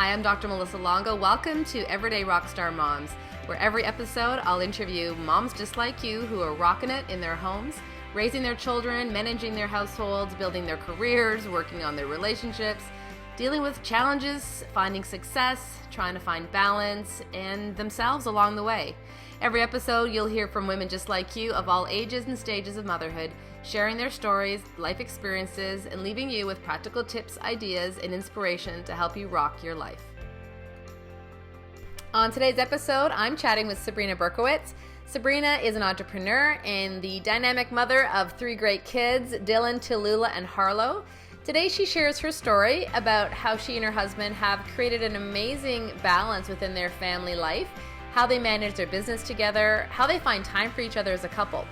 Hi, I'm Dr. Melissa Longo. Welcome to Everyday Rockstar Moms, where every episode I'll interview moms just like you who are rocking it in their homes, raising their children, managing their households, building their careers, working on their relationships, dealing with challenges, finding success, trying to find balance, and themselves along the way. Every episode you'll hear from women just like you of all ages and stages of motherhood, sharing their stories, life experiences, and leaving you with practical tips, ideas, and inspiration to help you rock your life. On today's episode, I'm chatting with Sabrina Bercovitch. Sabrina is an entrepreneur and the dynamic mother of 3 great kids, Dylan, Tallulah, and Harlow. Today she shares her story about how she and her husband have created an amazing balance within their family life, how they manage their business together, how they find time for each other as a couple.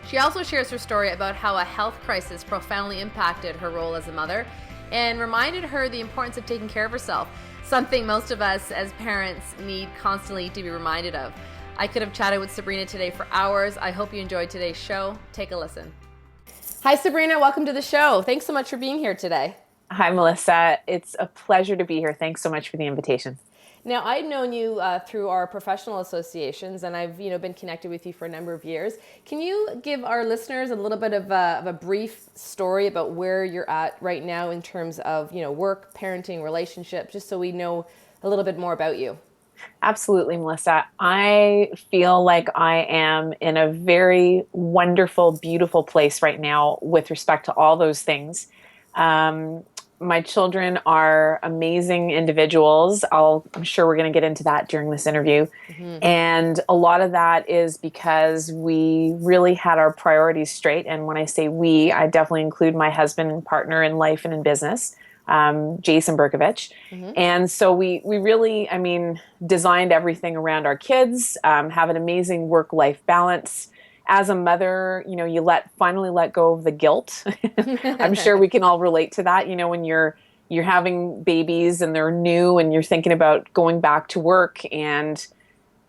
She also shares her story about how a health crisis profoundly impacted her role as a mother and reminded her the importance of taking care of herself, something most of us as parents need constantly to be reminded of. I could have chatted with Sabrina today for hours. I hope you enjoyed today's show. Take a listen. Hi, Sabrina. Welcome to the show. Thanks so much for being here today. Hi, Melissa. It's a pleasure to be here. Thanks so much for the invitation. Now, I've known you through our professional associations, and I've been connected with you for a number of years. Can you give our listeners a little bit of a brief story about where you're at right now in terms of work, parenting, relationship, just so we know a little bit more about you? Absolutely, Melissa. I feel like I am in a very wonderful, beautiful place right now with respect to all those things. My children are amazing individuals. I'm sure we're going to get into that during this interview. Mm-hmm. And a lot of that is because we really had our priorities straight. And when I say we, I definitely include my husband and partner in life and in business, Jason Bercovitch. Mm-hmm. And so we really, designed everything around our kids, have an amazing work-life balance. As a mother, you finally let go of the guilt. I'm sure we can all relate to that. When you're having babies and they're new and you're thinking about going back to work, and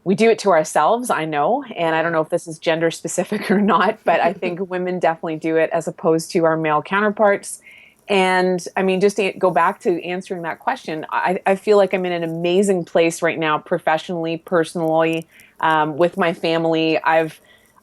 we do it to ourselves, I know. And I don't know if this is gender specific or not, but I think women definitely do it as opposed to our male counterparts. And just to go back to answering that question, I feel like I'm in an amazing place right now, professionally, personally, with my family.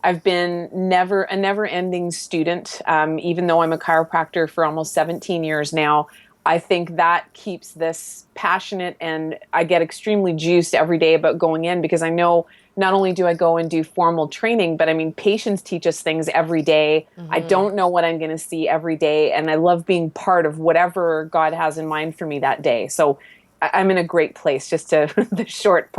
I've been a never-ending student, even though I'm a chiropractor for almost 17 years now. I think that keeps this passionate, and I get extremely juiced every day about going in, because I know not only do I go and do formal training, but patients teach us things every day. Mm-hmm. I don't know what I'm going to see every day, and I love being part of whatever God has in mind for me that day. So I'm in a great place, just to the short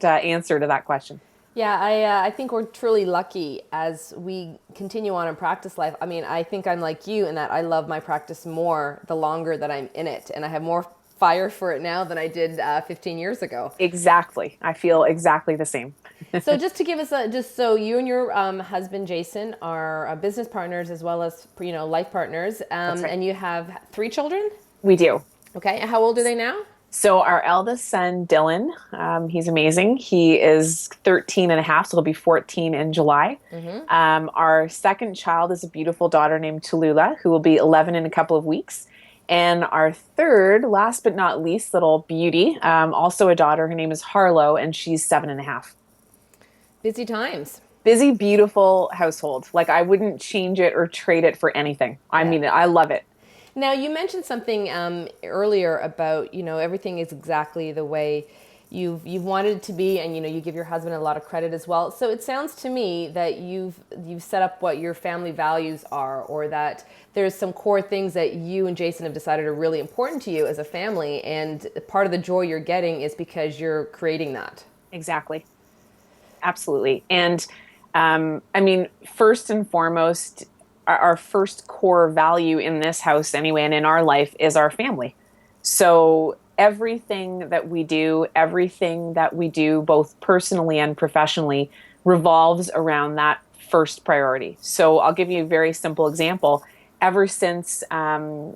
answer to that question. Yeah, I think we're truly lucky as we continue on in practice life. I think I'm like you in that I love my practice more the longer that I'm in it, and I have more fire for it now than I did 15 years ago. Exactly. I feel exactly the same. So just to give us just so you and your husband, Jason, are business partners as well as, life partners. That's right. And you have 3 children? We do. Okay. How old are they now? So our eldest son, Dylan, he's amazing. He is 13 and a half, so he'll be 14 in July. Mm-hmm. Our second child is a beautiful daughter named Tallulah, who will be 11 in a couple of weeks. And our third, last but not least, little beauty, also a daughter. Her name is Harlow, and she's 7 and a half. Busy times. Busy, beautiful household. Like, I wouldn't change it or trade it for anything. I mean, I love it. Now, you mentioned something earlier about, everything is exactly the way you've wanted it to be, and, you give your husband a lot of credit as well. So it sounds to me that you've set up what your family values are, or that there's some core things that you and Jason have decided are really important to you as a family, and part of the joy you're getting is because you're creating that. Exactly. Absolutely. And, first and foremost, our first core value in this house anyway, and in our life, is our family. So everything that we do both personally and professionally, revolves around that first priority. So I'll give you a very simple example. Ever since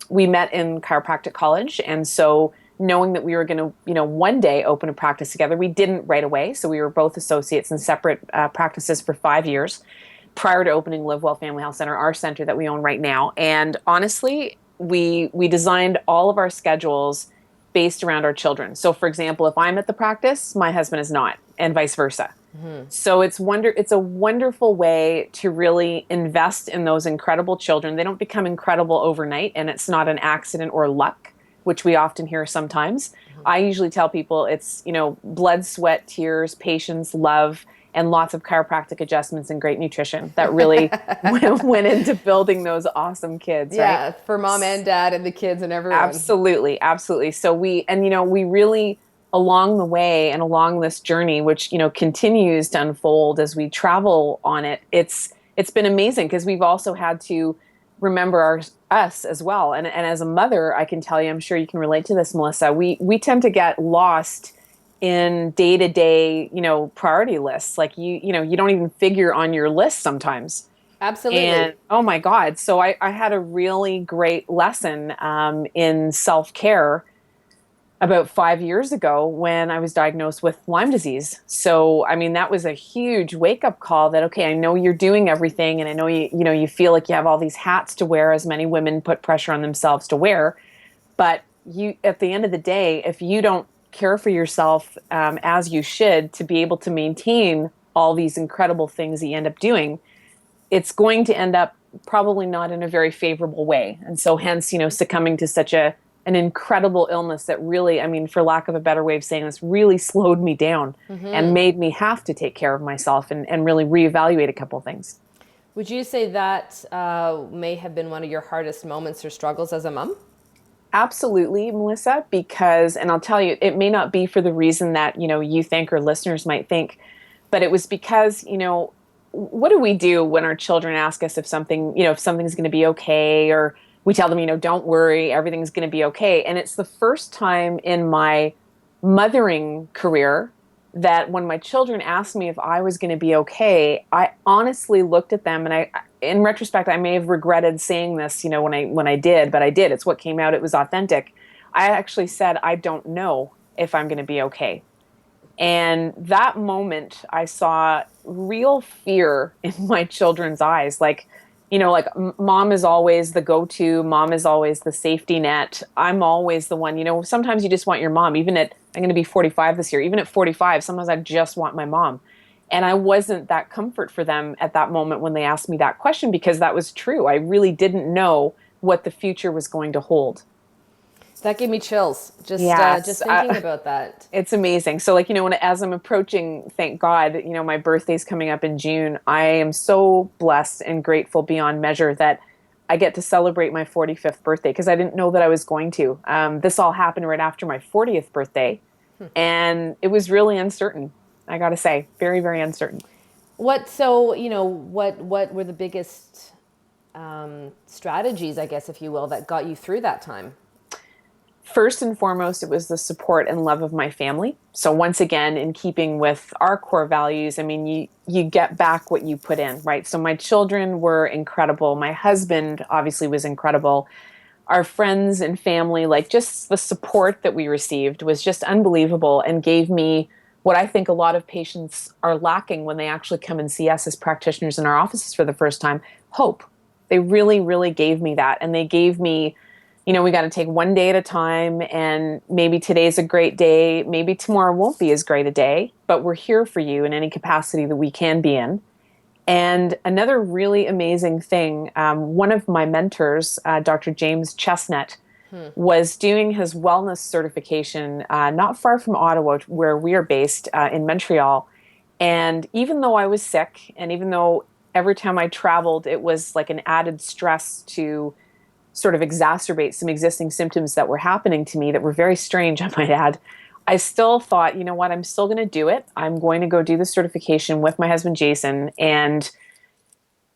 we met in chiropractic college, and so knowing that we were going to, one day open a practice together, we didn't right away. So we were both associates in separate practices for 5 years. Prior to opening LiveWell Family Health Center, our center that we own right now. And honestly, we designed all of our schedules based around our children. So for example, if I'm at the practice, my husband is not, and vice versa. So it's a wonderful way to really invest in those incredible children. They don't become incredible overnight, and it's not an accident or luck, which we often hear sometimes. I usually tell people it's, blood, sweat, tears, patience, love, and lots of chiropractic adjustments and great nutrition that really went into building those awesome kids, right? Yeah, for mom and dad and the kids and everyone. Absolutely, absolutely. So we really, along the way and along this journey, which, continues to unfold as we travel on it, it's been amazing because we've also had to remember us as well. And as a mother, I can tell you, I'm sure you can relate to this, Melissa, we tend to get lost in day-to-day, priority lists. Like you don't even figure on your list sometimes. Absolutely. And oh my God. So I had a really great lesson in self-care about 5 years ago when I was diagnosed with Lyme disease. So, I mean, that was a huge wake-up call that, okay, I know you're doing everything, and I know you feel like you have all these hats to wear, as many women put pressure on themselves to wear. But at the end of the day, if you don't care for yourself as you should to be able to maintain all these incredible things that you end up doing, it's going to end up probably not in a very favorable way. And so hence, succumbing to such an incredible illness that really, I mean, for lack of a better way of saying this, really slowed me down and made me have to take care of myself and really reevaluate a couple of things. Would you say that may have been one of your hardest moments or struggles as a mom? Absolutely, Melissa, because, and I'll tell you, it may not be for the reason that, you think or listeners might think, but it was because, what do we do when our children ask us if something's going to be okay, or we tell them, don't worry, everything's going to be okay. And it's the first time in my mothering career that when my children asked me if I was going to be okay, I honestly looked at them, and in retrospect, I may have regretted saying this, when I did, but I did. It's what came out. It was authentic. I actually said, I don't know if I'm going to be okay. And that moment, I saw real fear in my children's eyes. Like mom is always the go-to, mom is always the safety net. I'm always the one, sometimes you just want your mom, I'm going to be 45 this year. Even at 45, sometimes I just want my mom. And I wasn't that comfort for them at that moment when they asked me that question, because that was true. I really didn't know what the future was going to hold. That gave me chills, just thinking about that. It's amazing. So as I'm approaching, thank God, my birthday's coming up in June, I am so blessed and grateful beyond measure that I get to celebrate my 45th birthday, because I didn't know that I was going to. This all happened right after my 40th birthday, and it was really uncertain, I got to say, very, very uncertain. What were the biggest strategies, I guess, if you will, that got you through that time? First and foremost, it was the support and love of my family. So once again, in keeping with our core values, I mean, you get back what you put in, right? So my children were incredible. My husband obviously was incredible. Our friends and family, just the support that we received was just unbelievable, and gave me what I think a lot of patients are lacking when they actually come and see us as practitioners in our offices for the first time: hope. They really, really gave me that. And they gave me, we got to take one day at a time, and maybe today's a great day. Maybe tomorrow won't be as great a day, but we're here for you in any capacity that we can be in. And another really amazing thing, one of my mentors, Dr. James Chestnut, was doing his wellness certification not far from Ottawa, where we are based, in Montreal. And even though I was sick, and even though every time I traveled, it was like an added stress to sort of exacerbate some existing symptoms that were happening to me that were very strange, I might add, I still thought, you know what, I'm still going to do it. I'm going to go do the certification with my husband, Jason. And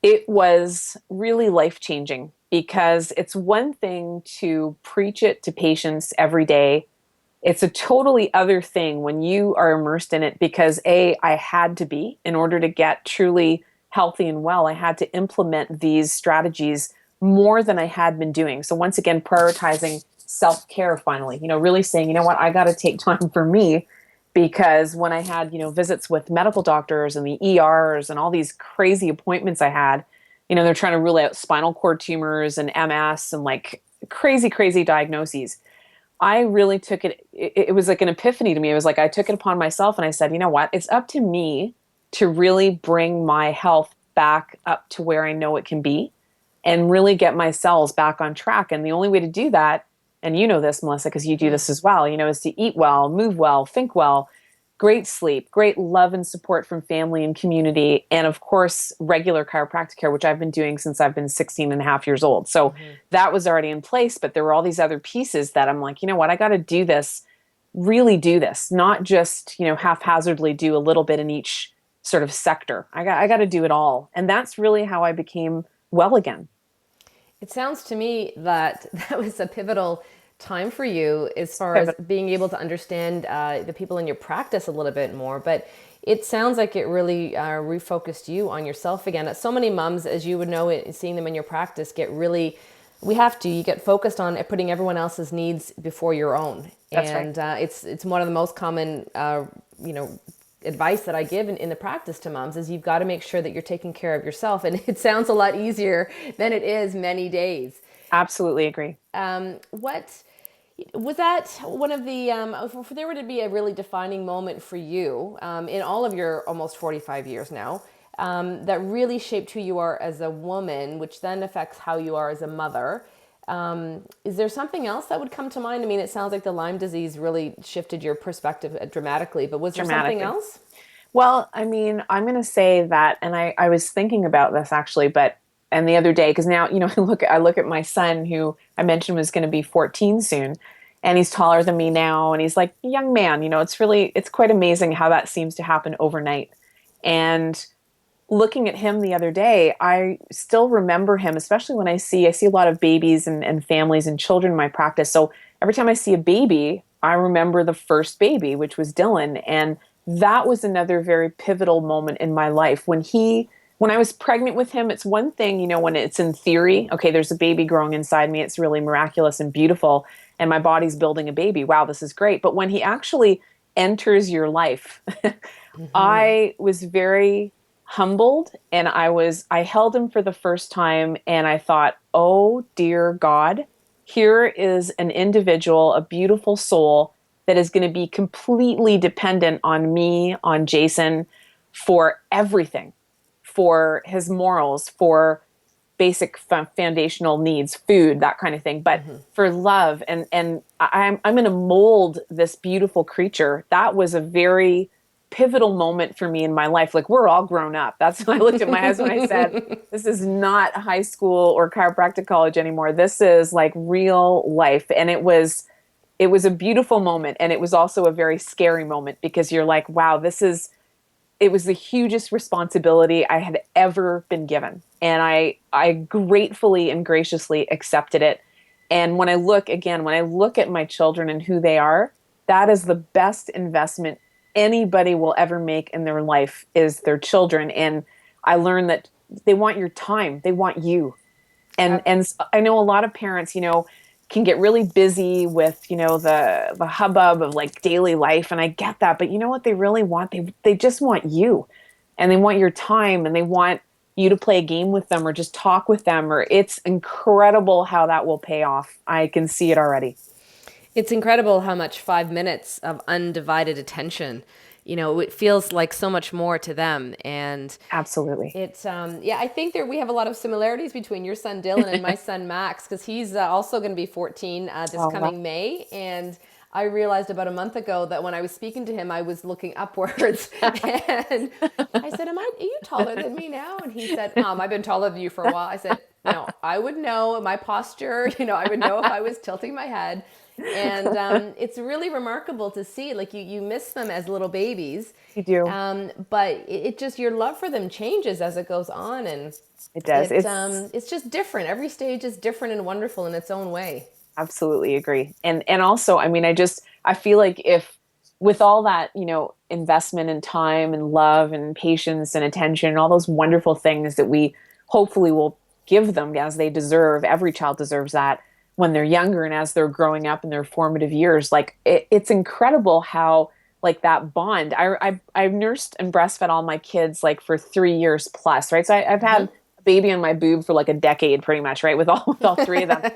it was really life-changing, because it's one thing to preach it to patients every day. It's a totally other thing when you are immersed in it, because I had to be, in order to get truly healthy and well, I had to implement these strategies more than I had been doing. So once again, prioritizing self-care finally, really saying, you know what, I got to take time for me, because when I had, visits with medical doctors and the ERs and all these crazy appointments I had, they're trying to rule out spinal cord tumors and MS and crazy, crazy diagnoses. I really took it was like an epiphany to me. It was like I took it upon myself and I said, you know what? It's up to me to really bring my health back up to where I know it can be and really get my cells back on track. And the only way to do that, and you know this, Melissa, because you do this as well, is to eat well, move well, think well, great sleep, great love and support from family and community, and of course, regular chiropractic care, which I've been doing since I've been 16 and a half years old. So that was already in place, but there were all these other pieces that I'm like, you know what, I got to do this, really do this, not just, haphazardly do a little bit in each sort of sector. I got to do it all. And that's really how I became well again. It sounds to me that that was a pivotal time for you as far as being able to understand the people in your practice a little bit more. But it sounds like it really refocused you on yourself again. So many moms, as you would know, seeing them in your practice, you get focused on putting everyone else's needs before your own. That's and right. It's one of the most common, advice that I give in the practice to moms is you've got to make sure that you're taking care of yourself. And it sounds a lot easier than it is many days. Absolutely agree. What was that one of the, if there were to be a really defining moment for you in all of your almost 45 years now, that really shaped who you are as a woman, which then affects how you are as a mother, is there something else that would come to mind? I mean, it sounds like the Lyme disease really shifted your perspective dramatically, but was there something else? Well, I mean, I'm going to say that, and I was thinking about this actually, and the other day, because now, I look at my son who I mentioned was going to be 14 soon, and he's taller than me now, and he's like a young man. It's quite amazing how that seems to happen overnight. And looking at him the other day, I still remember him, especially when I see a lot of babies and families and children in my practice. So every time I see a baby, I remember the first baby, which was Dylan. And that was another very pivotal moment in my life. When I was pregnant with him, it's one thing, when it's in theory, okay, there's a baby growing inside me. It's really miraculous and beautiful. And my body's building a baby. Wow, this is great. But when he actually enters your life, I was very humbled, and I held him for the first time, and I thought, oh dear God, here is an individual, a beautiful soul that is going to be completely dependent on me, on Jason, for everything, for his morals, for basic foundational needs, food, that kind of thing, but for love. And I'm going to mold this beautiful creature. That was a very pivotal moment for me in my life. Like, we're all grown up. That's when I looked at my husband and I said, this is not high school or chiropractic college anymore. This is like real life. And it was a beautiful moment. And it was also a very scary moment, because you're like, wow, it was the hugest responsibility I had ever been given. And I gratefully and graciously accepted it. And when I look at my children and who they are, that is the best investment anybody will ever make in their life, is their children. And I learned that they want your time. They want you. And I know a lot of parents, can get really busy with, the hubbub of like daily life. And I get that, but you know what they really want? They just want you, and they want your time, and they want you to play a game with them or just talk with them, or it's incredible how that will pay off. I can see it already. It's incredible how much 5 minutes of undivided attention, it feels like so much more to them. And absolutely, it's I think we have a lot of similarities between your son Dylan and my son Max, because he's also going to be 14 coming May. And I realized about a month ago that when I was speaking to him, I was looking upwards, and I said, are you taller than me now? And he said, I've been taller than you for a while. I said, no, I would know my posture, I would know if I was tilting my head. And it's really remarkable to see, like, you miss them as little babies. You do. But it just, your love for them changes as it goes on. And it does. It's just different. Every stage is different and wonderful in its own way. Absolutely agree. And also, I mean, I feel like if with all that, investment and time and love and patience and attention and all those wonderful things that we hopefully will give them as they deserve, every child deserves that when they're younger and as they're growing up in their formative years. Like, it's incredible how, like, that bond. I've nursed and breastfed all my kids like for 3 years plus, right? So I've had baby on my boob for like a decade pretty much, right? With all three of them.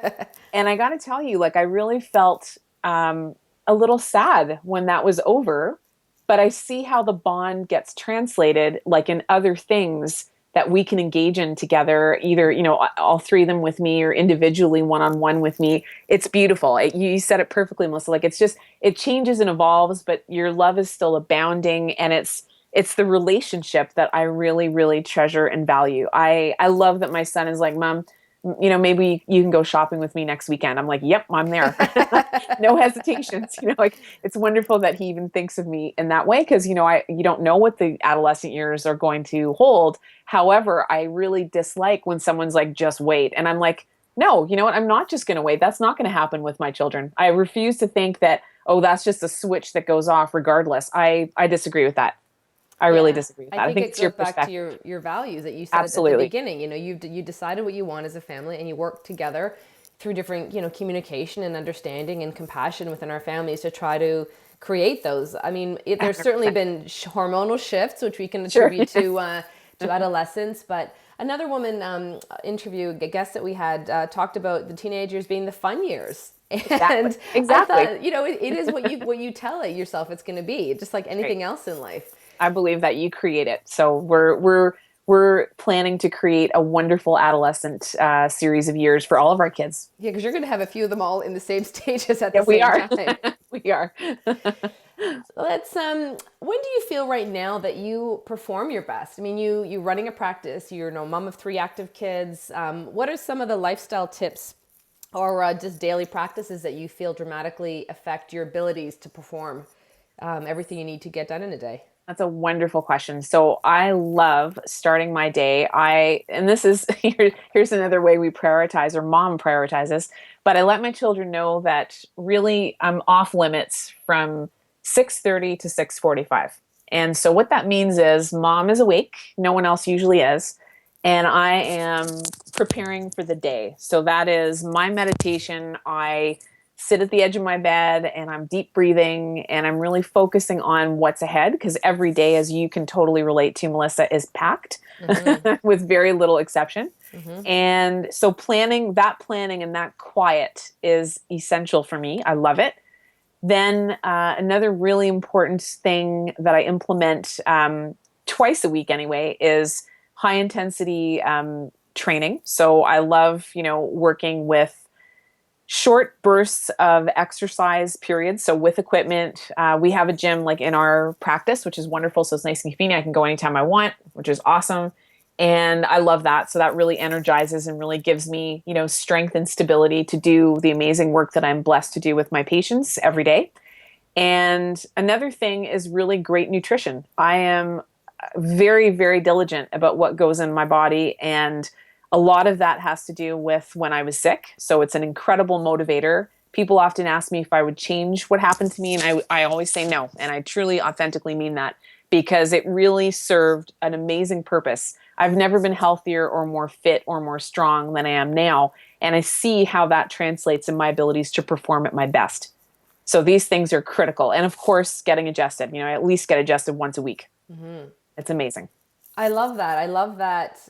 And I got to tell you, like, I really felt a little sad when that was over, but I see how the bond gets translated like in other things that we can engage in together, either, all three of them with me or individually one-on-one with me. It's beautiful. You said it perfectly, Melissa. Like, it's just, it changes and evolves, but your love is still abounding. And it's the relationship that I really, really treasure and value. I love that my son is like, Mom, maybe you can go shopping with me next weekend. I'm like, yep, I'm there. No hesitations. Like, it's wonderful that he even thinks of me in that way, because, you don't know what the adolescent years are going to hold. However, I really dislike when someone's like, just wait. And I'm like, no, you know what? I'm not just going to wait. That's not going to happen with my children. I refuse to think that, oh, that's just a switch that goes off regardless. I disagree with that. I really disagree with that. I think it's it your goes back perspective. to your values that you said at the beginning. You decided what you want as a family, and you work together through different, communication and understanding and compassion within our families to try to create those. I mean, there's certainly been hormonal shifts, which we can attribute to adolescence. But another woman a guest that we had talked about the teenagers being the fun years. And Exactly. I thought, it is what you tell it yourself it's going to be, just like anything else in life. I believe that you create it. So we're planning to create a wonderful adolescent series of years for all of our kids. Yeah, because you're going to have a few of them all in the same stages at the same time. We are. Let's. When do you feel right now that you perform your best? I mean, you running a practice. You're mom of 3 active kids. What are some of the lifestyle tips or just daily practices that you feel dramatically affect your abilities to perform everything you need to get done in a day? That's a wonderful question. So I love starting my day. And this is, here's another way we prioritize, or mom prioritizes, but I let my children know that really I'm off limits from 6:30 to 6:45. And so what that means is mom is awake. No one else usually is. And I am preparing for the day. So that is my meditation. I sit at the edge of my bed and I'm deep breathing and I'm really focusing on what's ahead, because every day, as you can totally relate to, Melissa, is packed with very little exception. And so planning and that quiet is essential for me. I love it. Then another really important thing that I implement twice a week anyway is high intensity training. So I love, working with short bursts of exercise periods. So with equipment, we have a gym like in our practice, which is wonderful. So it's nice and convenient. I can go anytime I want, which is awesome. And I love that. So that really energizes and really gives me, strength and stability to do the amazing work that I'm blessed to do with my patients every day. And another thing is really great nutrition. I am very, very diligent about what goes in my body, and a lot of that has to do with when I was sick. So it's an incredible motivator. People often ask me if I would change what happened to me, and I always say no. And I truly, authentically mean that, because it really served an amazing purpose. I've never been healthier or more fit or more strong than I am now. And I see how that translates in my abilities to perform at my best. So these things are critical. And of course, getting adjusted. I at least get adjusted once a week. It's amazing. I love that. I love that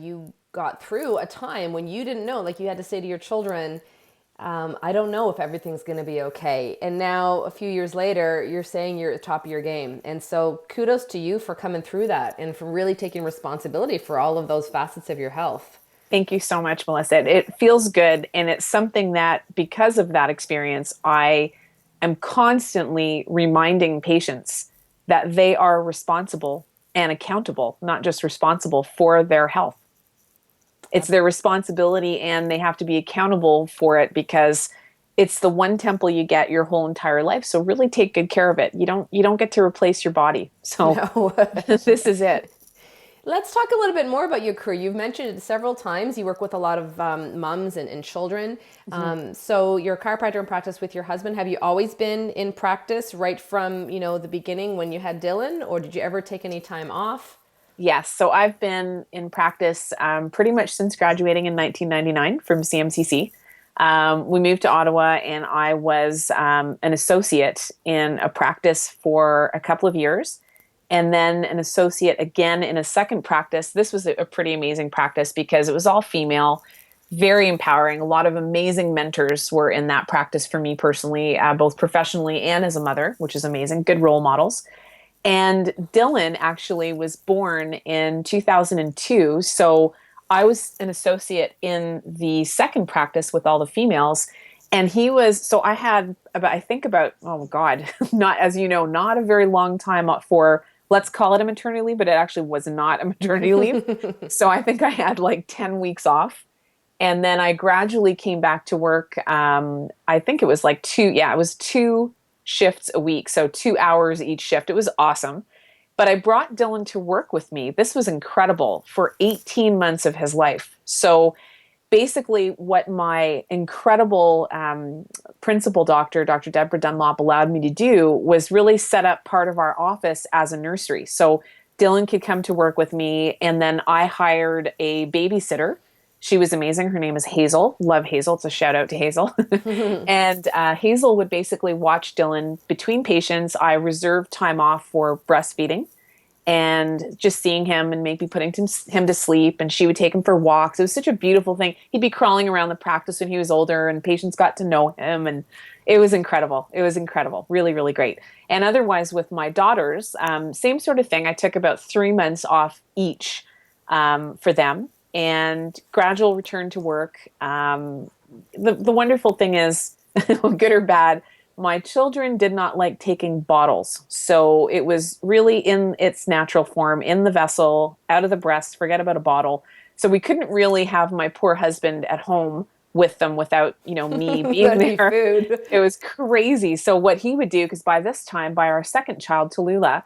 you got through a time when you didn't know, like you had to say to your children, I don't know if everything's going to be okay. And now a few years later, you're saying you're at the top of your game. And so kudos to you for coming through that and for really taking responsibility for all of those facets of your health. Thank you so much, Melissa. It feels good. And it's something that, because of that experience, I am constantly reminding patients that they are responsible and accountable, not just responsible for their health. It's their responsibility, and they have to be accountable for it, because it's the one temple you get your whole entire life. So really take good care of it. You don't get to replace your body. So no. This is it. Let's talk a little bit more about your career. You've mentioned it several times. You work with a lot of moms and children. So you're a chiropractor in practice with your husband. Have you always been in practice right from, the beginning when you had Dylan, or did you ever take any time off? Yes. So I've been in practice pretty much since graduating in 1999 from CMCC. We moved to Ottawa, and I was an associate in a practice for a couple of years, and then an associate again in a second practice. This was a pretty amazing practice because it was all female. very empowering. A lot of amazing mentors were in that practice for me personally, both professionally and as a mother, which is amazing. Good role models. And Dylan actually was born in 2002. So I was an associate in the second practice with all the females. And he was, so I had about, I think about, oh God, not, as you know, not a very long time for, let's call it a maternity leave, but it actually was not a maternity leave. So I think I had like 10 weeks off. And then I gradually came back to work. I think it was like it was 2 shifts a week. So 2 hours each shift. It was awesome. But I brought Dylan to work with me. This was incredible for 18 months of his life. So basically, what my incredible principal doctor, Dr. Deborah Dunlop, allowed me to do was really set up part of our office as a nursery. So Dylan could come to work with me, and then I hired a babysitter. She was amazing. Her name is Hazel. Love Hazel. It's a shout out to Hazel. And Hazel would basically watch Dylan between patients. I reserved time off for breastfeeding and just seeing him and maybe putting him to sleep. And she would take him for walks. It was such a beautiful thing. He'd be crawling around the practice when he was older, and patients got to know him. And it was incredible. It was incredible. Really, really great. And otherwise, with my daughters, same sort of thing. I took about 3 months off each for them, and gradual return to work. The wonderful thing is, good or bad, my children did not like taking bottles. So it was really in its natural form, in the vessel, out of the breast, forget about a bottle. So we couldn't really have my poor husband at home with them without, me being there. Food. It was crazy. So what he would do, because by this time, by our second child, Tallulah,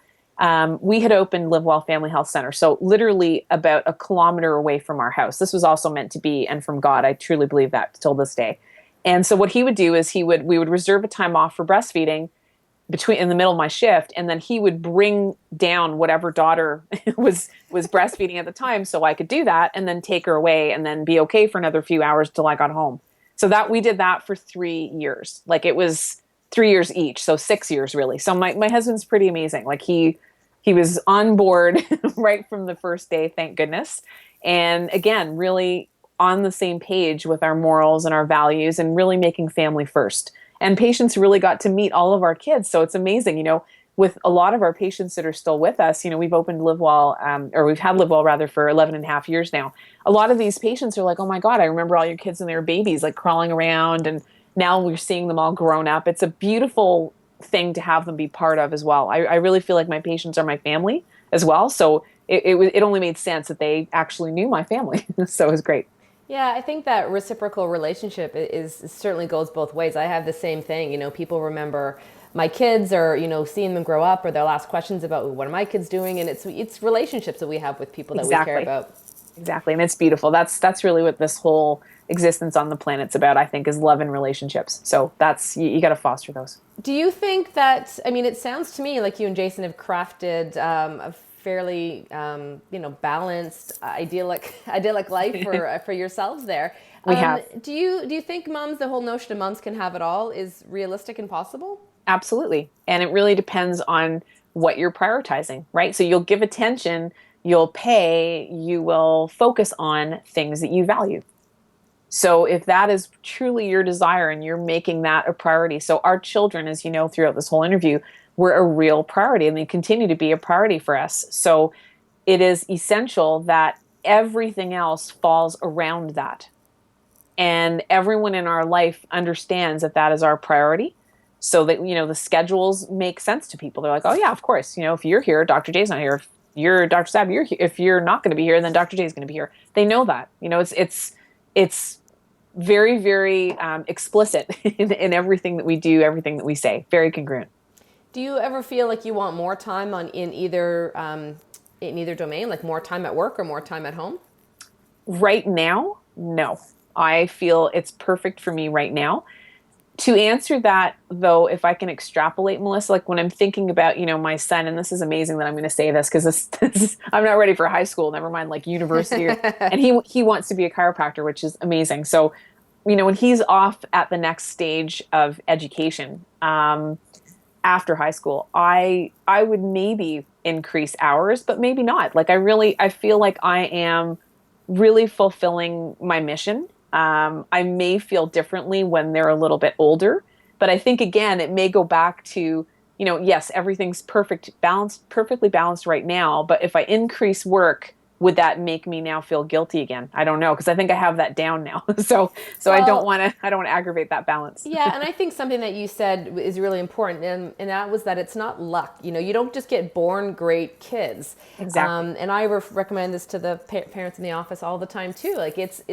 we had opened LiveWell Family Health Center. So literally about a kilometer away from our house. This was also meant to be, and from God. I truly believe that till this day. And so what he would do is we would reserve a time off for breastfeeding in the middle of my shift, and then he would bring down whatever daughter was breastfeeding at the time, so I could do that, and then take her away, and then be okay for another few hours till I got home. So that we did that for 3 years. Like, it was 3 years each, so 6 years really. So my husband's pretty amazing. Like, he was on board right from the first day, thank goodness. And again, really on the same page with our morals and our values, and really making family first. And patients really got to meet all of our kids. So it's amazing, with a lot of our patients that are still with us, we've opened LiveWell, or we've had LiveWell rather for 11 and a half years now. A lot of these patients are like, oh my God, I remember all your kids when they were babies, like crawling around, and now we're seeing them all grown up. It's a beautiful thing to have them be part of as well. I really feel like my patients are my family as well. So it only made sense that they actually knew my family. So it was great. Yeah, I think that reciprocal relationship is certainly goes both ways. I have the same thing. People remember my kids, or seeing them grow up, or they'll ask questions about what are my kids doing, and it's relationships that we have with people that we care about. Exactly, and it's beautiful. That's really what this whole existence on the planet's about, I think, is love and relationships. So that's you got to foster those. Do you think that? I mean, it sounds to me like you and Jason have crafted a fairly balanced, idyllic life for yourselves there. We have. Do you think the whole notion of moms can have it all is realistic and possible? Absolutely. And it really depends on what you're prioritizing, right? So you'll give attention, you'll pay, you will focus on things that you value. So if that is truly your desire and you're making that a priority. So our children, as you know, throughout this whole interview, were a real priority, and they continue to be a priority for us. So it is essential that everything else falls around that. And everyone in our life understands that that is our priority. So that, the schedules make sense to people. They're like, oh yeah, of course. If you're here, Dr. J's not here. If you're Dr. Sab, you're here. If you're not going to be here, then Dr. J is going to be here. They know that. It's very, very explicit in everything that we do, everything that we say. Very congruent. Do you ever feel like you want more time in either domain, like more time at work or more time at home? Right now, no. I feel it's perfect for me right now. To answer that, though, if I can extrapolate, Melissa, like when I'm thinking about, my son, and this is amazing that I'm going to say this because I'm not ready for high school, never mind like university, and he wants to be a chiropractor, which is amazing. So, when he's off at the next stage of education, after high school, I would maybe increase hours, but maybe not. Like I feel like I am really fulfilling my mission. I may feel differently when they're a little bit older, but I think again, it may go back to, yes, everything's perfectly balanced right now, but if I increase work, would that make me now feel guilty again? I don't know, because I think I have that down now. So Well, I don't want to aggravate that balance. yeah, and I think something that you said is really important, and that was that it's not luck. You don't just get born great kids. Exactly. And I recommend this to the parents in the office all the time too. Like it's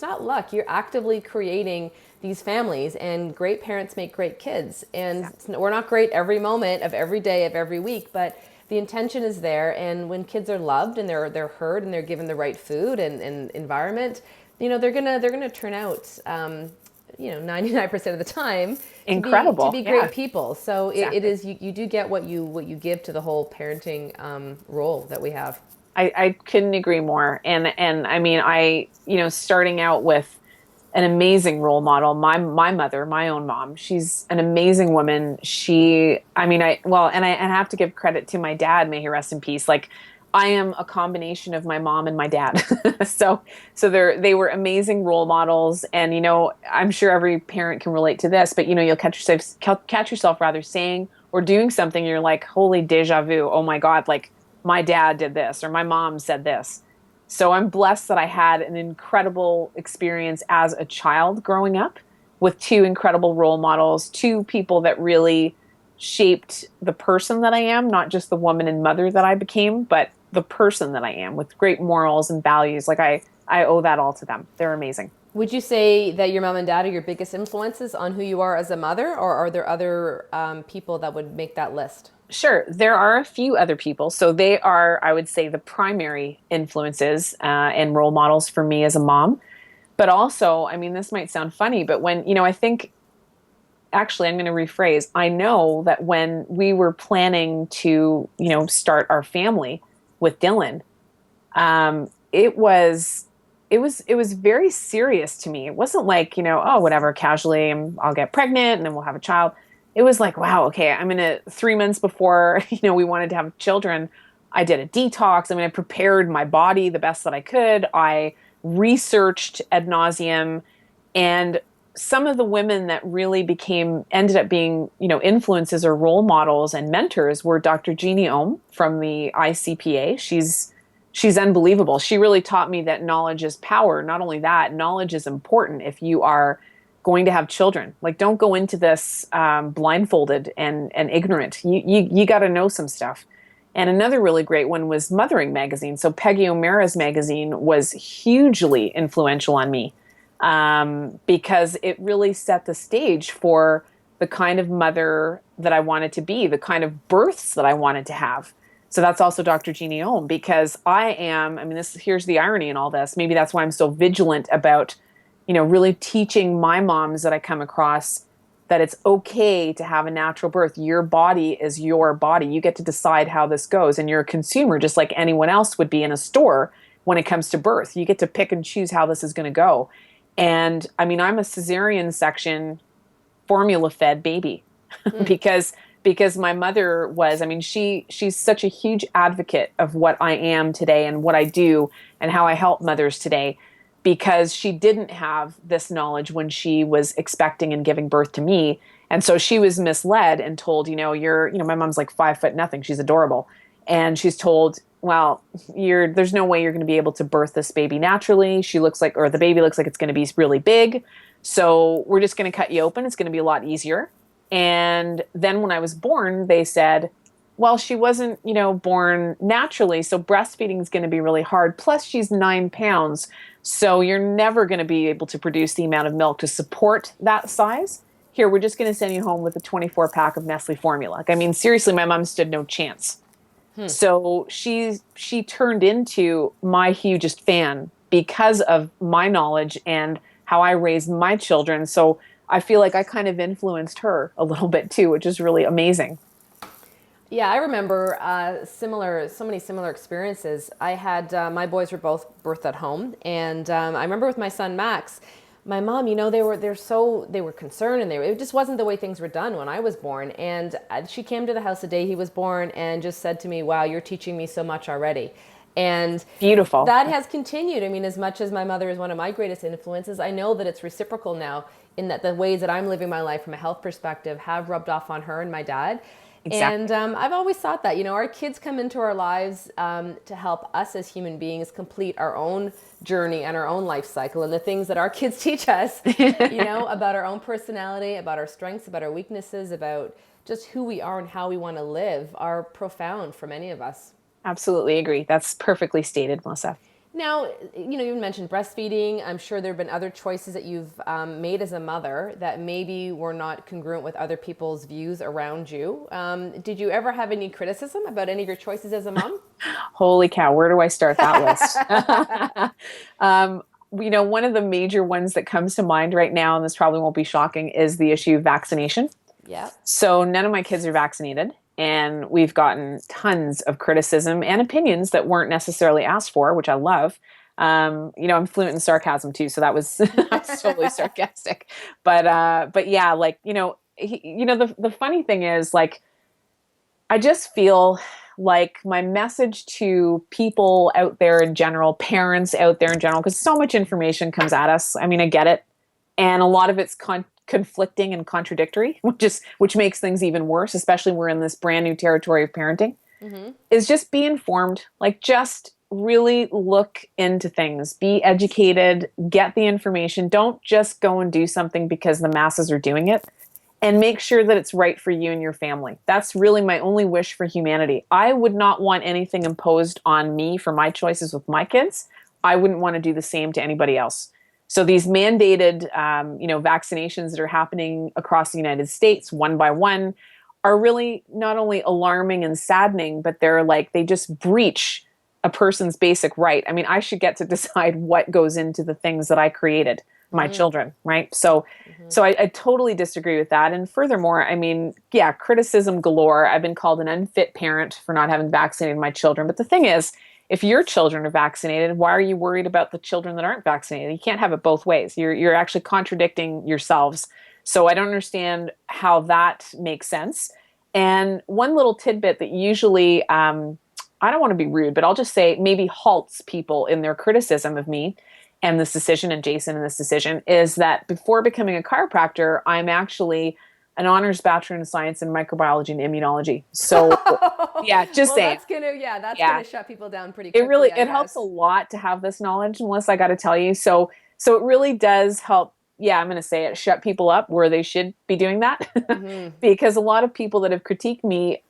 not luck. You're actively creating these families, and great parents make great kids. And Exactly. we're not great every moment of every day of every week, but the intention is there. And when kids are loved and they're heard and they're given the right food and environment, they're gonna turn out. 99% of the time to Incredible. be Yeah, great people. So it exactly. is you do get what you give to the whole parenting role that we have. I couldn't agree more. And I mean, starting out with an amazing role model, my mother, my own mom, she's an amazing woman. And I have to give credit to my dad, may he rest in peace. Like, I am a combination of my mom and my dad. So they were amazing role models. And I'm sure every parent can relate to this, but you'll catch yourself rather saying or doing something, you're like, holy deja vu. Oh my God, like my dad did this or my mom said this. So I'm blessed that I had an incredible experience as a child growing up with two incredible role models, two people that really shaped the person that I am, not just the woman and mother that I became, but the person that I am with great morals and values. Like I owe that all to them. They're amazing. Would you say that your mom and dad are your biggest influences on who you are as a mother, or are there other people that would make that list? Sure, there are a few other people. So they are, I would say, the primary influences and role models for me as a mom. But also, I mean, this might sound funny, but I think actually, I'm going to rephrase. I know that when we were planning to, start our family with Dylan, it was very serious to me. It wasn't like, oh, whatever, casually, I'll get pregnant and then we'll have a child. It was like, wow, okay, I'm going to 3 months before, we wanted to have children. I did a detox. I mean, I prepared my body the best that I could. I researched ad nauseum, and some of the women that really ended up being, influences or role models and mentors were Dr. Jeannie Ohm from the ICPA. She's unbelievable. She really taught me that knowledge is power. Not only that, knowledge is important if you are going to have children. Like, don't go into this blindfolded and ignorant. You got to know some stuff. And another really great one was Mothering Magazine. So Peggy O'Mara's magazine was hugely influential on me, because it really set the stage for the kind of mother that I wanted to be, the kind of births that I wanted to have. So that's also Dr. Jeannie Ohm, because here's the irony in all this. Maybe that's why I'm so vigilant about, really teaching my moms that I come across that it's okay to have a natural birth. Your body is your body. You get to decide how this goes. And you're a consumer just like anyone else would be in a store when it comes to birth. You get to pick and choose how this is going to go. And I mean, I'm a cesarean section formula fed baby because my mother was, I mean, she's such a huge advocate of what I am today and what I do and how I help mothers today, because she didn't have this knowledge when she was expecting and giving birth to me. And so she was misled and told, my mom's like 5 foot nothing. She's adorable. And she's told, well, there's no way you're going to be able to birth this baby naturally. The baby looks like it's going to be really big. So we're just going to cut you open. It's going to be a lot easier. And then when I was born, they said, well, she wasn't, born naturally. So breastfeeding is going to be really hard. Plus she's 9 pounds. So you're never going to be able to produce the amount of milk to support that size. Here, we're just going to send you home with a 24-pack of Nestle formula. Like, I mean, seriously, my mom stood no chance. So she turned into my hugest fan because of my knowledge and how I raised my children. So I feel like I kind of influenced her a little bit too, which is really amazing. Yeah, I remember so many similar experiences. I had my boys were both birthed at home, and I remember with my son Max, my mom, they were concerned, and it just wasn't the way things were done when I was born. And she came to the house the day he was born and just said to me, "Wow, you're teaching me so much already." And Beautiful. that has continued. I mean, as much as my mother is one of my greatest influences, I know that it's reciprocal now, in that the ways that I'm living my life from a health perspective have rubbed off on her and my dad. And Exactly. I've always thought that, our kids come into our lives to help us as human beings complete our own journey and our own life cycle. And the things that our kids teach us, about our own personality, about our strengths, about our weaknesses, about just who we are and how we want to live are profound for many of us. Absolutely agree. That's perfectly stated, Melissa. Now, you mentioned breastfeeding. I'm sure there have been other choices that you've made as a mother that maybe were not congruent with other people's views around you. Did you ever have any criticism about any of your choices as a mom? Holy cow, where do I start that list? One of the major ones that comes to mind right now, and this probably won't be shocking, is the issue of vaccination. Yeah. So none of my kids are vaccinated, and we've gotten tons of criticism and opinions that weren't necessarily asked for, which I love. I'm fluent in sarcasm too, so that was, that's totally sarcastic. But yeah, the funny thing is, like, I just feel like my message to people out there in general, parents out there in general, because so much information comes at us. I mean, I get it, and a lot of it's conflicting and contradictory, which makes things even worse, especially we're in this brand new territory of parenting. Mm-hmm. Is just be informed, like, just really look into things, be educated, get the information. Don't just go and do something because the masses are doing it, and make sure that it's right for you and your family. That's really my only wish for humanity. I would not want anything imposed on me for my choices with my kids. I wouldn't want to do the same to anybody else. So these mandated, vaccinations that are happening across the United States, one by one, are really not only alarming and saddening, but they just breach a person's basic right. I mean, I should get to decide what goes into the things that I created, my children, right? So I totally disagree with that. And furthermore, I mean, yeah, criticism galore. I've been called an unfit parent for not having vaccinated my children. But the thing is, if your children are vaccinated, why are you worried about the children that aren't vaccinated? You can't have it both ways. You're actually contradicting yourselves. So I don't understand how that makes sense. And one little tidbit that usually, I don't want to be rude, but I'll just say maybe halts people in their criticism of me and this decision, and Jason and this decision, is that before becoming a chiropractor, I'm actually an honors bachelor in science in microbiology and immunology. So yeah, just saying. That's gonna shut people down pretty It quickly. really, it helps a lot to have this knowledge, Melissa, I got to tell you. So it really does help. Yeah, I'm going to say it, shut people up where they should be doing that. Because a lot of people that have critiqued me,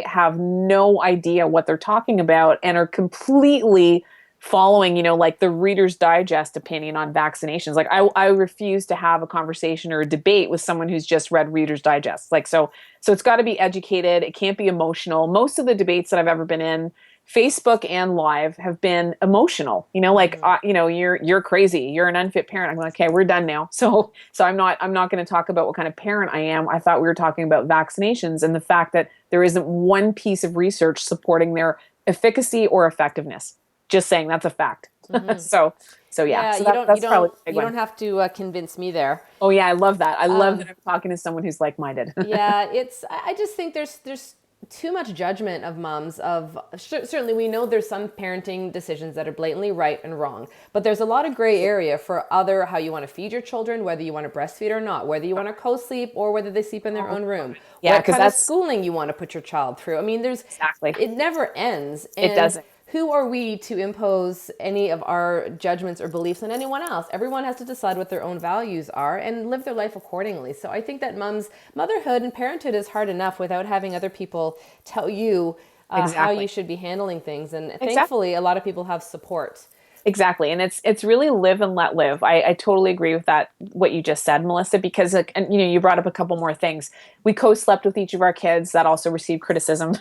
have no idea what they're talking about and are completely following, like the Reader's Digest opinion on vaccinations. Like I refuse to have a conversation or a debate with someone who's just read Reader's Digest. So it's got to be educated. It can't be emotional. Most of the debates that I've ever been in, Facebook and live, have been emotional. You're crazy. You're an unfit parent. I'm like, okay, we're done now. So I'm not going to talk about what kind of parent I am. I thought we were talking about vaccinations and the fact that there isn't one piece of research supporting their efficacy or effectiveness. Just saying, that's a fact. Mm-hmm. So yeah. That's probably a big one. You don't have to convince me there. Oh yeah, I love that. I love that I'm talking to someone who's like-minded. Yeah, I just think there's too much judgment of moms. Certainly we know there's some parenting decisions that are blatantly right and wrong, but there's a lot of gray area for how you want to feed your children, whether you want to breastfeed or not, whether you want to co-sleep or whether they sleep in their own room. Yeah, what kind of schooling you want to put your child through. I mean, it never ends. And it doesn't. Who are we to impose any of our judgments or beliefs on anyone else? Everyone has to decide what their own values are and live their life accordingly. So I think that motherhood and parenthood is hard enough without having other people tell you how you should be handling things. And thankfully, a lot of people have support. Exactly. And it's really live and let live. I totally agree with that, what you just said, Melissa, because you brought up a couple more things. We co-slept with each of our kids. That also received criticism.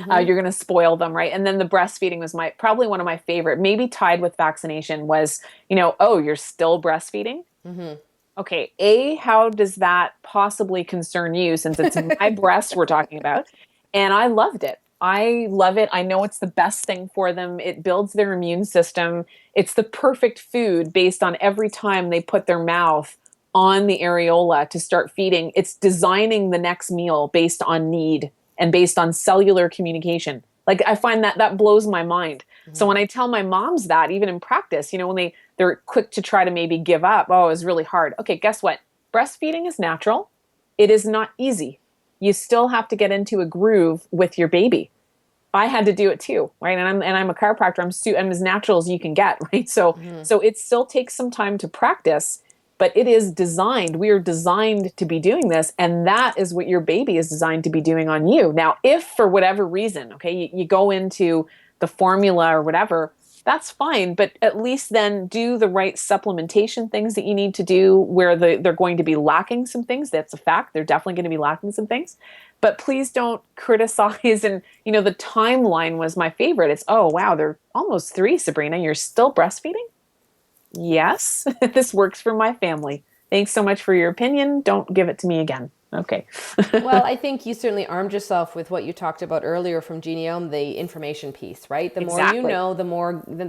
You're going to spoil them, right? And then the breastfeeding was probably one of my favorite, maybe tied with vaccination, was, oh, you're still breastfeeding? Mm-hmm. Okay. How does that possibly concern you, since it's my breast we're talking about? And I loved it. I love it. I know it's the best thing for them. It builds their immune system. It's the perfect food based on every time they put their mouth on the areola to start feeding. It's designing the next meal based on need and based on cellular communication. Like, I find that blows my mind. So when I tell my moms that, even in practice, when they're quick to try to maybe give up, oh, it was really hard. Okay, guess what? Breastfeeding is natural. It is not easy. You still have to get into a groove with your baby. I had to do it too, right? And I'm a chiropractor. I'm as natural as you can get, right? So it still takes some time to practice, but it is designed. We are designed to be doing this, and that is what your baby is designed to be doing on you. Now, if for whatever reason, okay, you go into the formula or whatever, that's fine, but at least then do the right supplementation things that you need to do where they're going to be lacking some things. That's a fact. They're definitely going to be lacking some things. But please don't criticize. And, the timeline was my favorite. It's, oh, wow, they're almost 3, Sabrina. You're still breastfeeding? Yes, this works for my family. Thanks so much for your opinion. Don't give it to me again. Okay. Well, I think you certainly armed yourself with what you talked about earlier from Genome, the information piece, right? The more you know, the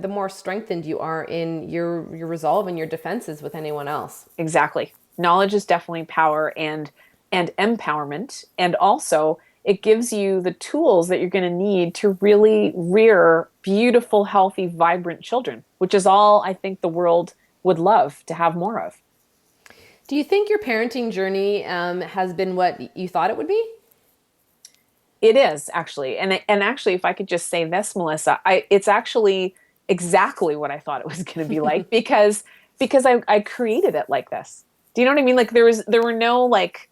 more strengthened you are in your resolve and your defenses with anyone else. Exactly. Knowledge is definitely power and empowerment. And also it gives you the tools that you're going to need to really rear beautiful, healthy, vibrant children, which is all I think the world would love to have more of. Do you think your parenting journey has been what you thought it would be? It is actually. And actually, if I could just say this, Melissa, it's actually exactly what I thought it was going to be like because I created it like this. Do you know what I mean? Like there were no like,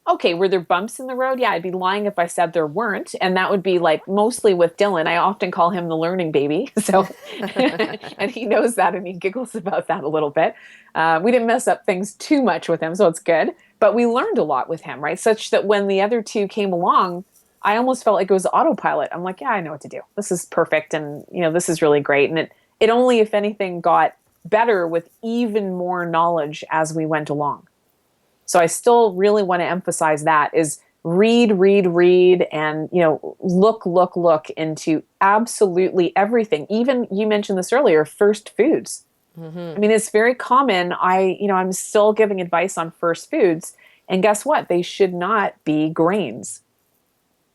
okay, were there bumps in the road? Yeah, I'd be lying if I said there weren't. And that would be like mostly with Dylan. I often call him the learning baby. So, and he knows that and he giggles about that a little bit. We didn't mess up things too much with him, so it's good. But we learned a lot with him, right? Such that when the other two came along, I almost felt like it was autopilot. I'm like, yeah, I know what to do. This is perfect. And, this is really great. And it only, if anything, got better with even more knowledge as we went along. So I still really want to emphasize that is read, and, look into absolutely everything. Even you mentioned this earlier, first foods. Mm-hmm. I mean, it's very common. I'm still giving advice on first foods, and guess what? They should not be grains,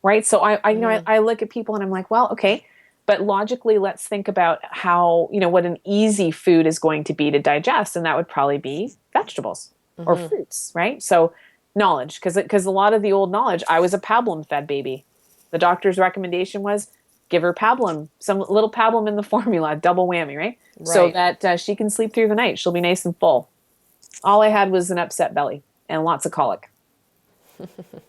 right? So I look at people and I'm like, well, okay, but logically, let's think about how, what an easy food is going to be to digest. And that would probably be vegetables. Mm-hmm. Or fruits, right? So knowledge, because a lot of the old knowledge, I was a pablum fed baby. The doctor's recommendation was give her pablum, some little pablum in the formula, double whammy, right? So that she can sleep through the night. She'll be nice and full. All I had was an upset belly and lots of colic,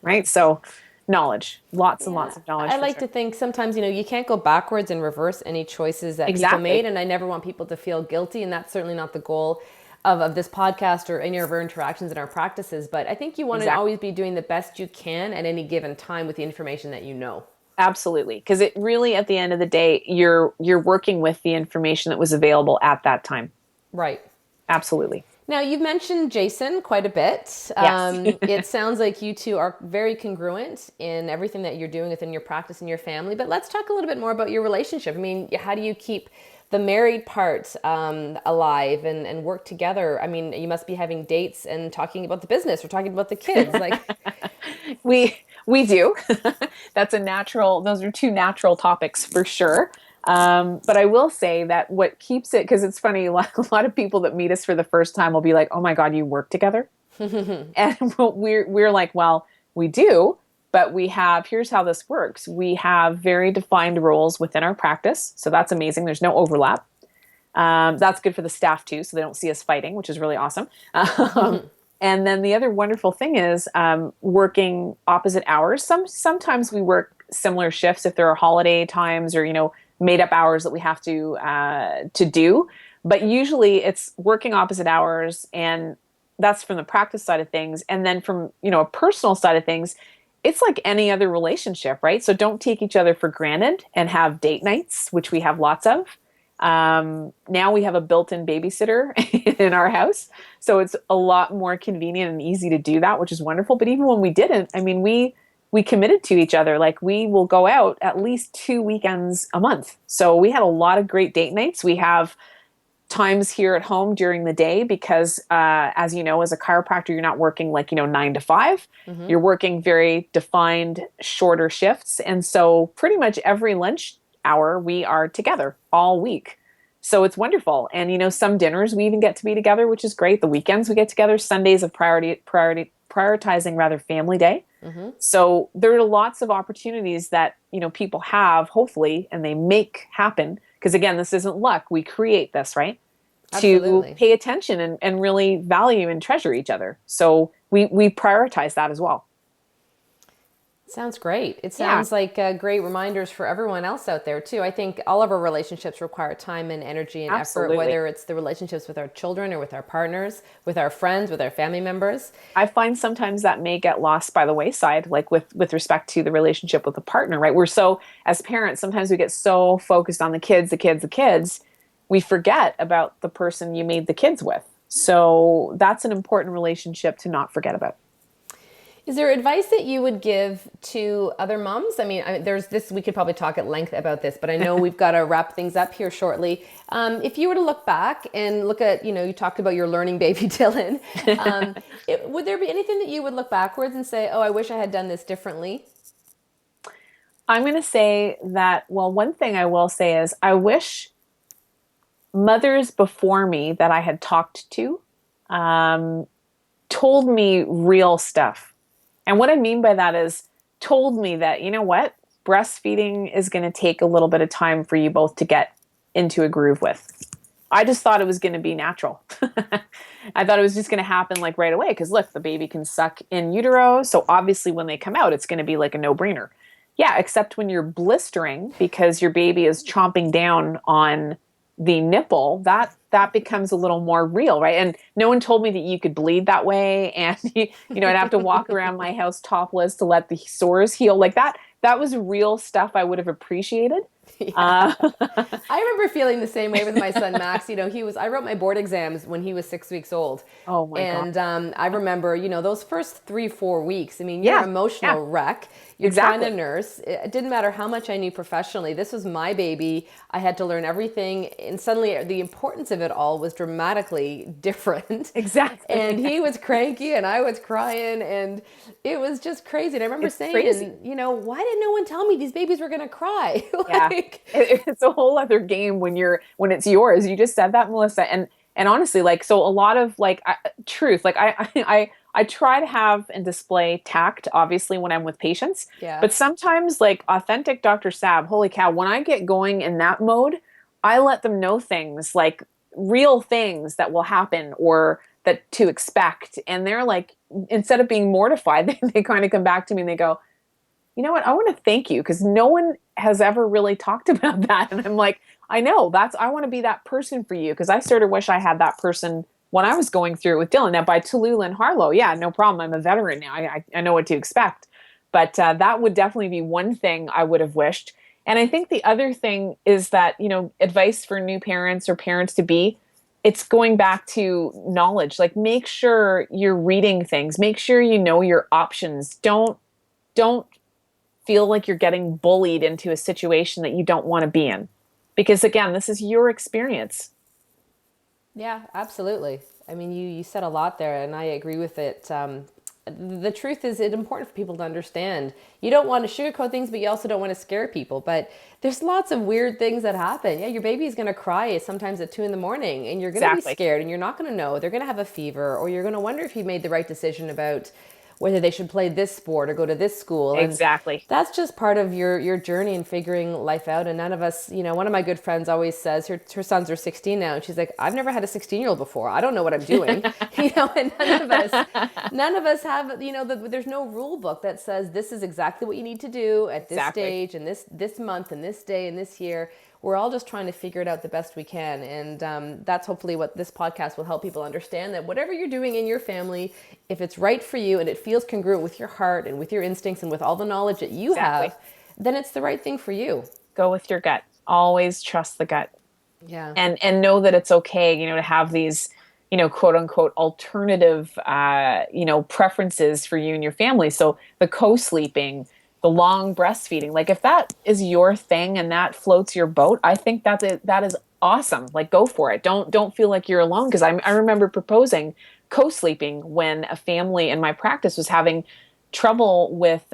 right? So knowledge, lots and lots of knowledge. I like to think sometimes, you can't go backwards and reverse any choices that people made. And I never want people to feel guilty. And that's certainly not the goal of this podcast or any of our interactions in our practices. But I think you want to always be doing the best you can at any given time with the information that you know. Absolutely. Because it really, at the end of the day, you're working with the information that was available at that time. Right. Absolutely. Now, you've mentioned Jason quite a bit. Yes. It sounds like you two are very congruent in everything that you're doing within your practice and your family. But let's talk a little bit more about your relationship. I mean, how do you keep the married part alive and work together? I mean, you must be having dates and talking about the business or talking about the kids. Like we do. Those are two natural topics for sure. But I will say that what keeps it, because it's funny, a lot of people that meet us for the first time will be like, oh my God, you work together? And we're like, well, we do. But here's how this works. We have very defined roles within our practice. So that's amazing. There's no overlap. That's good for the staff too, so they don't see us fighting, which is really awesome. And then the other wonderful thing is working opposite hours. Sometimes we work similar shifts if there are holiday times or, made up hours that we have to do. But usually it's working opposite hours, and that's from the practice side of things. And then from, a personal side of things, it's like any other relationship, right? So don't take each other for granted and have date nights, which we have lots of. Now we have a built-in babysitter in our house. So it's a lot more convenient and easy to do that, which is wonderful. But even when we didn't, I mean, we committed to each other. Like we will go out at least 2 weekends a month. So we had a lot of great date nights. We have times here at home during the day because, as you know, as a chiropractor, you're not working 9 to 5. You're working very defined, shorter shifts. And so pretty much every lunch hour, we are together all week. So it's wonderful. And, some dinners we even get to be together, which is great. The weekends we get together, Sundays of prioritizing rather family day. Mm-hmm. So there are lots of opportunities that, people have, hopefully, and they make happen. Because again, this isn't luck. We create this, right? To Absolutely. pay attention and really value and treasure each other. So we prioritize that as well. Sounds great. It Yeah, sounds like great reminders for everyone else out there too. I think all of our relationships require time and energy and effort, absolutely. whether it's the relationships with our children or with our partners, with our friends, with our family members. I find sometimes that may get lost by the wayside, like with respect to the relationship with a partner, right? We're so, as parents, sometimes we get so focused on the kids, we forget about the person you made the kids with. So that's an important relationship to not forget about. Is there advice that you would give to other moms? I mean, there's this, we could probably talk at length about this, but I know we've got to wrap things up here shortly. If you were to look back and look at, you talked about your learning baby, Dylan, would there be anything that you would look backwards and say, oh, I wish I had done this differently? I'm going to say that, well, one thing I will say is I wish mothers before me that I had talked to told me real stuff. And what I mean by that is told me that, you know what, breastfeeding is going to take a little bit of time for you both to get into a groove with. I just thought it was going to be natural. I thought it was just going to happen like right away because look, the baby can suck in utero. So obviously when they come out, it's going to be like a no-brainer. Yeah, except when you're blistering because your baby is chomping down on the nipple, that becomes a little more real, right? And no one told me that you could bleed that way, and I'd have to walk around my house topless to let the sores heal. Like that was real stuff I would have appreciated. Yeah. I remember feeling the same way with my son Max. I wrote my board exams when he was 6 weeks old. Oh my God. And I remember, those first 3-4 weeks, I mean, you're Yeah, an emotional wreck. You're exactly. trying to nurse. It didn't matter how much I knew professionally. This was my baby. I had to learn everything. And suddenly the importance of it all was dramatically different. Exactly. And he was cranky and I was crying and it was just crazy. And I remember It's saying, crazy. why didn't no one tell me these babies were going to cry? Yeah. It's a whole other game when it's yours. You just said that, Melissa. And honestly, like, so a lot of like truth, like I try to have and display tact, obviously, when I'm with patients. Yeah. But sometimes, like authentic Dr. Sab, holy cow, when I get going in that mode, I let them know things like real things that will happen or that to expect. And they're like, instead of being mortified, they kind of come back to me and they go, you know what, I want to thank you because no one has ever really talked about that. And I'm like, I know I want to be that person for you because I sort of wish I had that person when I was going through it with Dylan. Now by Tallulah and Harlow, yeah, no problem. I'm a veteran now. I know what to expect. But that would definitely be one thing I would have wished. And I think the other thing is that, advice for new parents or parents to be, it's going back to knowledge. Like make sure you're reading things. Make sure you know your options. Don't feel like you're getting bullied into a situation that you don't want to be in. Because again, this is your experience. Yeah, absolutely. I mean, you said a lot there, and I agree with it. The truth is, it's important for people to understand. You don't want to sugarcoat things, but you also don't want to scare people. But there's lots of weird things that happen. Yeah, your baby is going to cry sometimes at 2 a.m, and you're going to be Exactly. scared, and you're not going to know. They're going to have a fever, or you're going to wonder if you made the right decision about whether they should play this sport or go to this school. And Exactly. that's just part of your journey in figuring life out. And none of us, one of my good friends always says her sons are 16 now. And she's like, I've never had a 16-year-old before. I don't know what I'm doing. And none of us have, there's no rule book that says this is exactly what you need to do at this Exactly. stage and this month and this day and this year. We're all just trying to figure it out the best we can. And that's hopefully what this podcast will help people understand, that whatever you're doing in your family, if it's right for you and it feels congruent with your heart and with your instincts and with all the knowledge that you Exactly. have, then it's the right thing for you. Go with your gut. Always trust the gut. Yeah. And know that it's okay, to have these, quote unquote alternative, preferences for you and your family. So the co-sleeping, the long breastfeeding, like if that is your thing and that floats your boat, I think that is awesome. Like go for it. Don't feel like you're alone. Because I remember proposing co-sleeping when a family in my practice was having trouble with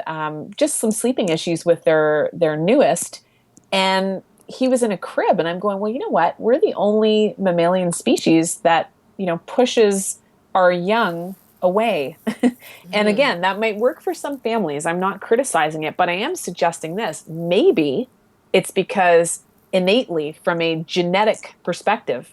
just some sleeping issues with their newest. And he was in a crib, and I'm going, well, you know what? We're the only mammalian species that, pushes our young away. And again, that might work for some families. I'm not criticizing it, but I am suggesting this. Maybe it's because innately, from a genetic perspective,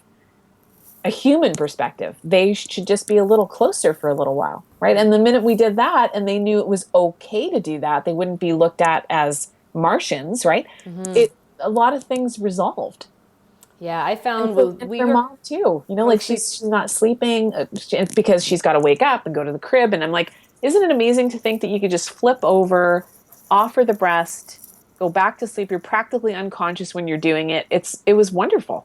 a human perspective, they should just be a little closer for a little while, right? And the minute we did that and they knew it was okay to do that, they wouldn't be looked at as Martians, right? A lot of things resolved. Yeah, I found And for mom too, like she's not sleeping because she's got to wake up and go to the crib. And I'm like, isn't it amazing to think that you could just flip over, offer the breast, go back to sleep? You're practically unconscious when you're doing it. It was wonderful.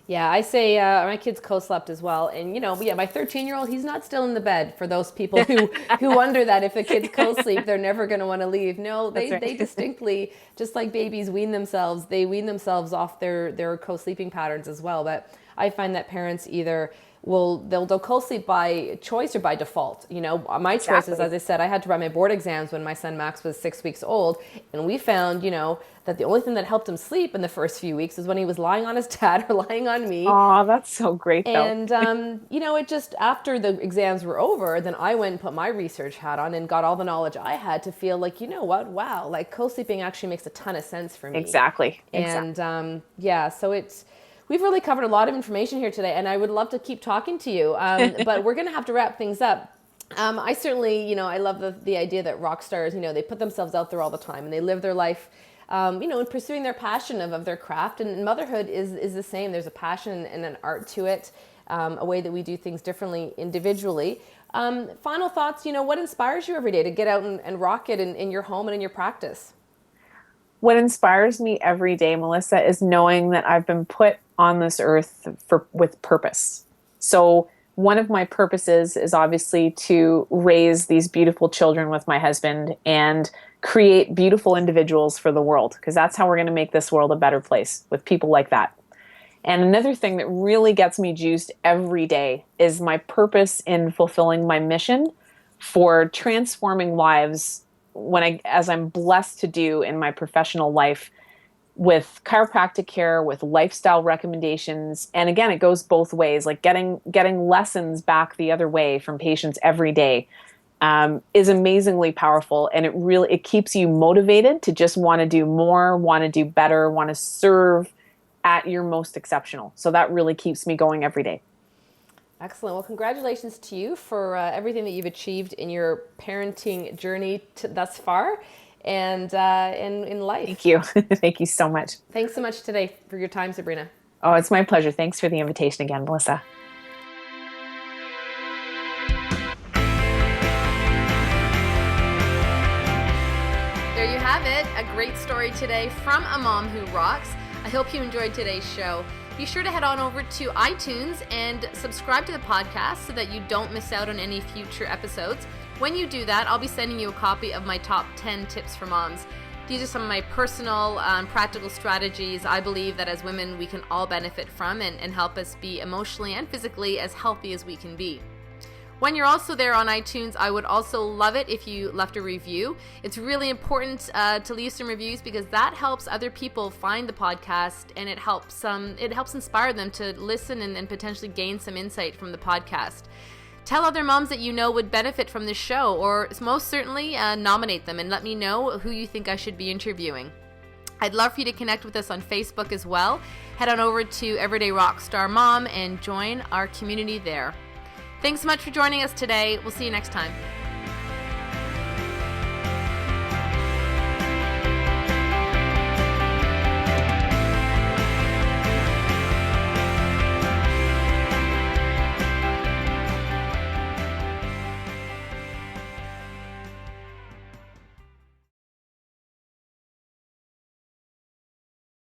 Yeah, I say my kids co-slept as well. And, my 13-year-old, he's not still in the bed, for those people who wonder that if the kids co-sleep, they're never going to want to leave. No, they distinctly, just like babies wean themselves, they wean themselves off their co-sleeping patterns as well. But I find that parents either they'll co-sleep by choice or by default. My choice is, as I said, I had to write my board exams when my son Max was 6 weeks old. And we found, that the only thing that helped him sleep in the first few weeks is when he was lying on his dad or lying on me. Oh, that's so great, though. And, it just, after the exams were over, then I went and put my research hat on and got all the knowledge I had to feel like, wow, like co-sleeping actually makes a ton of sense for me. Exactly. And, so we've really covered a lot of information here today, and I would love to keep talking to you, but we're going to have to wrap things up. I certainly, I love the idea that rock stars, they put themselves out there all the time and they live their life, in pursuing their passion of their craft. And motherhood is the same. There's a passion and an art to it, a way that we do things differently individually. Final thoughts, what inspires you every day to get out and rock it in your home and in your practice? What inspires me every day, Melissa, is knowing that I've been put on this earth with purpose. So one of my purposes is obviously to raise these beautiful children with my husband and create beautiful individuals for the world, because that's how we're going to make this world a better place, with people like that. And another thing that really gets me juiced every day is my purpose in fulfilling my mission for transforming lives as I'm blessed to do in my professional life, with chiropractic care, with lifestyle recommendations. And again, it goes both ways, like getting lessons back the other way from patients every day is amazingly powerful. And it keeps you motivated to just want to do more, want to do better, want to serve at your most exceptional. So that really keeps me going every day. Excellent. Well, congratulations to you for everything that you've achieved in your parenting journey thus far, and in life. Thank you. Thank you so much. Thanks so much today for your time, Sabrina. Oh, it's my pleasure. Thanks for the invitation again, Melissa. There you have it. A great story today from a mom who rocks. I hope you enjoyed today's show. Be sure to head on over to iTunes and subscribe to the podcast so that you don't miss out on any future episodes. When you do that, I'll be sending you a copy of my top 10 tips for moms. These are some of my personal practical strategies I believe that as women we can all benefit from and help us be emotionally and physically as healthy as we can be. When you're also there on iTunes, I would also love it if you left a review. It's really important to leave some reviews, because that helps other people find the podcast, and it helps inspire them to listen and potentially gain some insight from the podcast. Tell other moms that you know would benefit from this show, or most certainly nominate them and let me know who you think I should be interviewing. I'd love for you to connect with us on Facebook as well. Head on over to Everyday Rockstar Mom and join our community there. Thanks so much for joining us today. We'll see you next time.